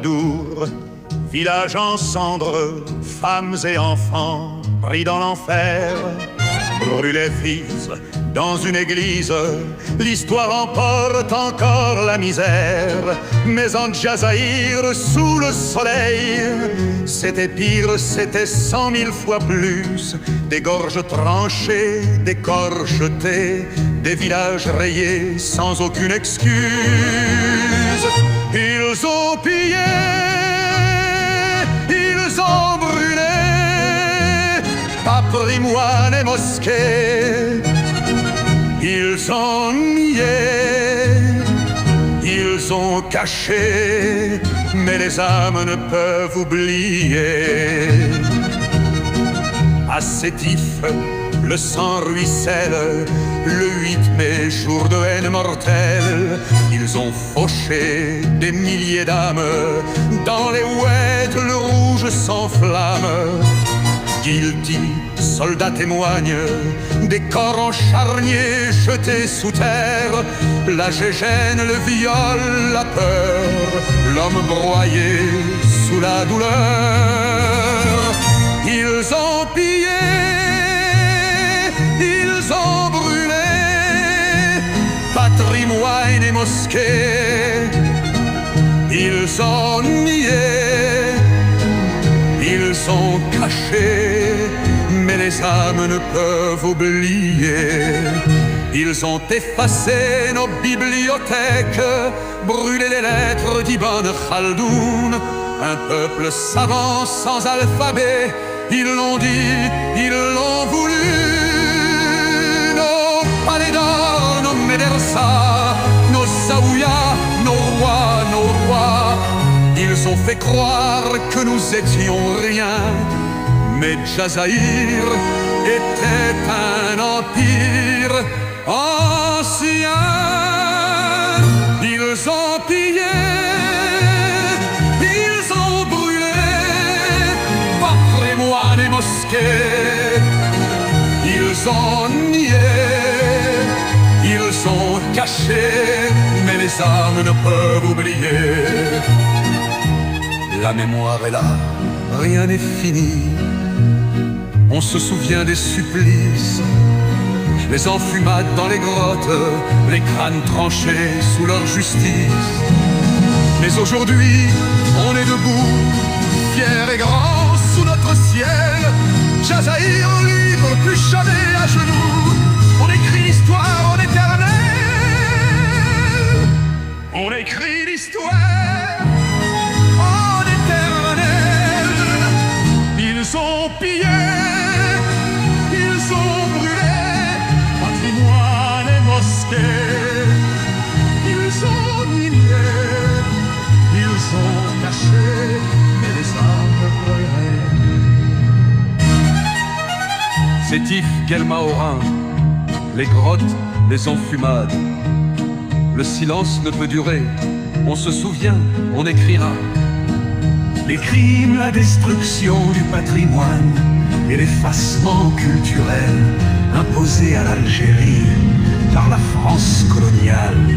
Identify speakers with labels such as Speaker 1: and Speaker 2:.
Speaker 1: Pompadour. Village en cendres, femmes et enfants pris dans l'enfer, brûlés vifs dans une église, l'histoire emporte encore la misère. Mais en Djazaïr, sous le soleil, c'était pire, c'était 100 000 fois plus. Des gorges tranchées, des corps jetés, des villages rayés sans aucune excuse. Ils ont pillé, ils ont brûlé patrimoine et mosquées. Ils ont nié, ils ont caché, mais les âmes ne peuvent oublier. À Sétif, le sang ruisselle, le 8 mai, jour de haine mortelle. Ils ont fauché des milliers d'âmes, dans les ouettes le rouge s'enflamme. Guilty, soldats témoignent des corps en charnier jetés sous terre. La gégène, le viol, la peur, l'homme broyé sous la douleur. Ils ont pillé, ils ont brûlé patrimoine et mosquées. Ils ont nié, ils sont cachés, mais les âmes ne peuvent oublier. Ils ont effacé nos bibliothèques, brûlé les lettres d'Ibn Khaldoun. Un peuple savant sans alphabet, ils l'ont dit, ils l'ont voulu. Nos palais d'or, nos médersas, nos zaouïas, nos rois, ils ont fait croire que nous étions rien. Mais Djazaïr était un empire ancien. Ils ont pillé, ils ont brûlé patrimoine et mosquées. Ils ont nié, ils ont caché, mais les âmes ne peuvent oublier. La mémoire est là, rien n'est fini. On se souvient des supplices, les enfumades dans les grottes, les crânes tranchés sous leur justice. Mais aujourd'hui, on est debout, fiers et grands sous notre ciel. Djazaïr libre, plus jamais à genoux. On écrit l'histoire en éternel. On écrit l'histoire en éternel. Ils ont pillé, ils ont brûlé patrimoine et mosquées. Ils ont nié, ils ont caché, mais les âmes pleuraient. Sétif, Guelmaorin, les grottes, les enfumades. Le silence ne peut durer, on se souvient, on écrira. Les crimes, la destruction du patrimoine et l'effacement culturel imposés à l'Algérie par la France coloniale.